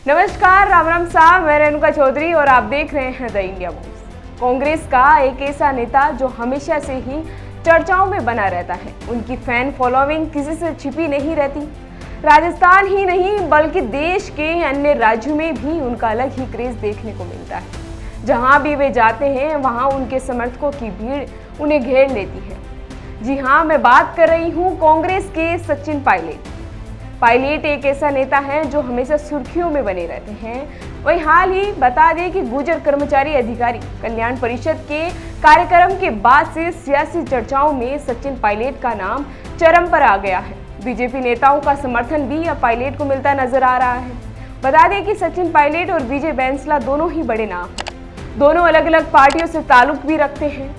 नमस्कार, राम राम साहब, मैं रेणुका चौधरी और आप देख रहे हैं द इंडिया बॉस। कांग्रेस का एक ऐसा नेता जो हमेशा से ही चर्चाओं में बना रहता है। उनकी फैन फॉलोइंग किसी से छिपी नहीं रहती। राजस्थान ही नहीं बल्कि देश के अन्य राज्यों में भी उनका अलग ही क्रेज देखने को मिलता है। जहां भी वे जाते हैं वहां उनके समर्थकों की भीड़ उन्हें घेर लेती है। जी हाँ, मैं बात कर रही हूँ कांग्रेस के सचिन पायलट। पायलट एक ऐसा नेता है जो हमेशा सुर्खियों में बने रहते हैं। वही हाल ही बता दें कि गुर्जर कर्मचारी अधिकारी कल्याण परिषद के कार्यक्रम के बाद से सियासी चर्चाओं में सचिन पायलट का नाम चरम पर आ गया है। बीजेपी नेताओं का समर्थन भी अब पायलट को मिलता नजर आ रहा है। बता दें कि सचिन पायलट और विजय बैंसला दोनों ही बड़े नाम हैं। दोनों अलग अलग पार्टियों से ताल्लुक भी रखते हैं।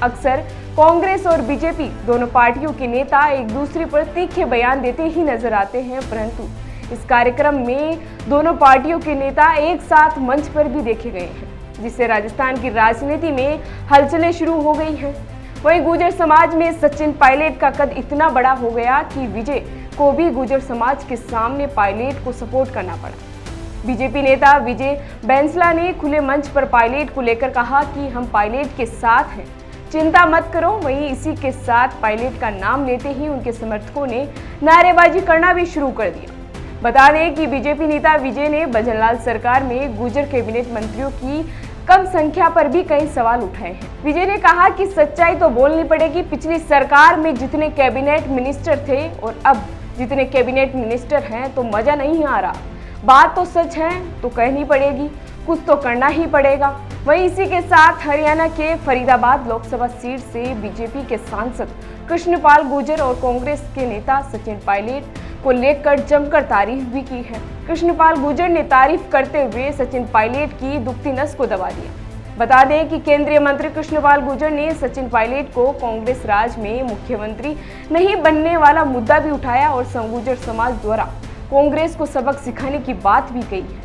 अक्सर कांग्रेस और बीजेपी दोनों पार्टियों के नेता एक दूसरे पर तीखे बयान देते ही नजर आते हैं, परंतु इस कार्यक्रम में दोनों पार्टियों के नेता एक साथ मंच पर भी देखे गए हैं, जिससे राजस्थान की राजनीति में हलचलें शुरू हो गई हैं। वहीं गुर्जर समाज में सचिन पायलट का कद इतना बड़ा हो गया कि विजय को भी गुर्जर समाज के सामने पायलट को सपोर्ट करना पड़ा। बीजेपी नेता विजय बैंसला ने खुले मंच पर पायलट को लेकर कहा कि हम पायलट के साथ हैं, चिंता मत करो। वहीं इसी के साथ पायलट का नाम लेते ही उनके समर्थकों ने नारेबाजी करना भी शुरू कर दिया। बता दें कि बीजेपी नेता विजय ने भजनलाल सरकार में गुर्जर कैबिनेट मंत्रियों की कम संख्या पर भी कई सवाल उठाए हैं। विजय ने कहा कि सच्चाई तो बोलनी पड़ेगी, पिछली सरकार में जितने कैबिनेट मिनिस्टर थे और अब जितने कैबिनेट मिनिस्टर हैं तो मजा नहीं आ रहा। बात तो सच है तो कहनी पड़ेगी, कुछ तो करना ही पड़ेगा। वहीं इसी के साथ हरियाणा के फरीदाबाद लोकसभा सीट से बीजेपी के सांसद कृष्णपाल गुर्जर और कांग्रेस के नेता सचिन पायलट को लेकर जमकर तारीफ भी की है। कृष्णपाल गुर्जर ने तारीफ करते हुए सचिन पायलट की दुखती नस को दबा दिया। बता दें कि केंद्रीय मंत्री कृष्णपाल गुर्जर ने सचिन पायलट को कांग्रेस राज में मुख्यमंत्री नहीं बनने वाला मुद्दा भी उठाया और गुर्जर समाज द्वारा कांग्रेस को सबक सिखाने की बात भी कही है।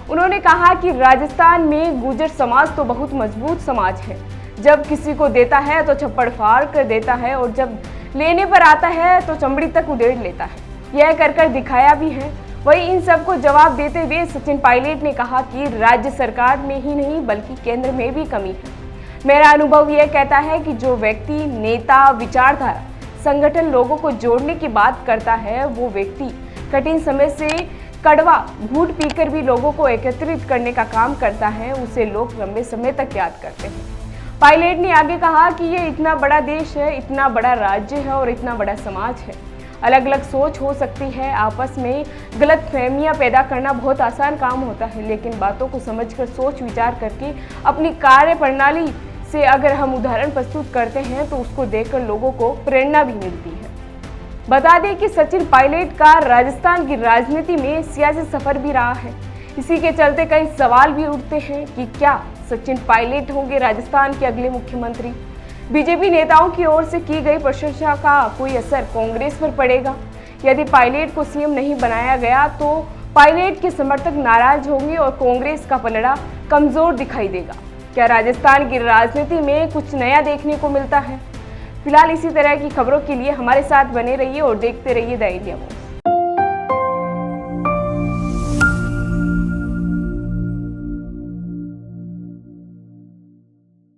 उन्होंने कहा कि राजस्थान में गुर्जर समाज तो बहुत मजबूत समाज है। जब किसी को देता है तो छप्पड़ फाड़ कर देता है और जब लेने पर आता है तो चमड़ी तक उधेड़ लेता है। यह कर दिखाया भी है। वहीं इन सबको जवाब देते हुए सचिन पायलट ने कहा कि राज्य सरकार में ही नहीं बल्कि केंद्र में भी कमी है। मेरा अनुभव यह कहता है कि जो व्यक्ति नेता, विचारधारा, संगठन, लोगों को जोड़ने की बात करता है वो व्यक्ति कठिन समय से कड़वा घूंट पीकर भी लोगों को एकत्रित करने का काम करता है, उसे लोग लंबे समय तक याद करते हैं। पायलट ने आगे कहा कि ये इतना बड़ा देश है, इतना बड़ा राज्य है और इतना बड़ा समाज है। अलग अलग सोच हो सकती है, आपस में गलतफहमियां पैदा करना बहुत आसान काम होता है, लेकिन बातों को समझकर सोच विचार करके अपनी कार्य प्रणाली से अगर हम उदाहरण प्रस्तुत करते हैं तो उसको देखकर लोगों को प्रेरणा भी मिलती है। बता दें कि सचिन पायलट का राजस्थान की राजनीति में सियासी सफर भी रहा है। इसी के चलते कई सवाल भी उठते हैं कि क्या सचिन पायलट होंगे राजस्थान के अगले मुख्यमंत्री। बीजेपी नेताओं की ओर से की गई प्रशंसा का कोई असर कांग्रेस पर पड़ेगा। यदि पायलट को सीएम नहीं बनाया गया तो पायलट के समर्थक नाराज होंगे और कांग्रेस का पलड़ा कमजोर दिखाई देगा। क्या राजस्थान की राजनीति में कुछ नया देखने को मिलता है? फिलहाल इसी तरह की खबरों के लिए हमारे साथ बने रहिए और देखते रहिए द इंडिया बॉस।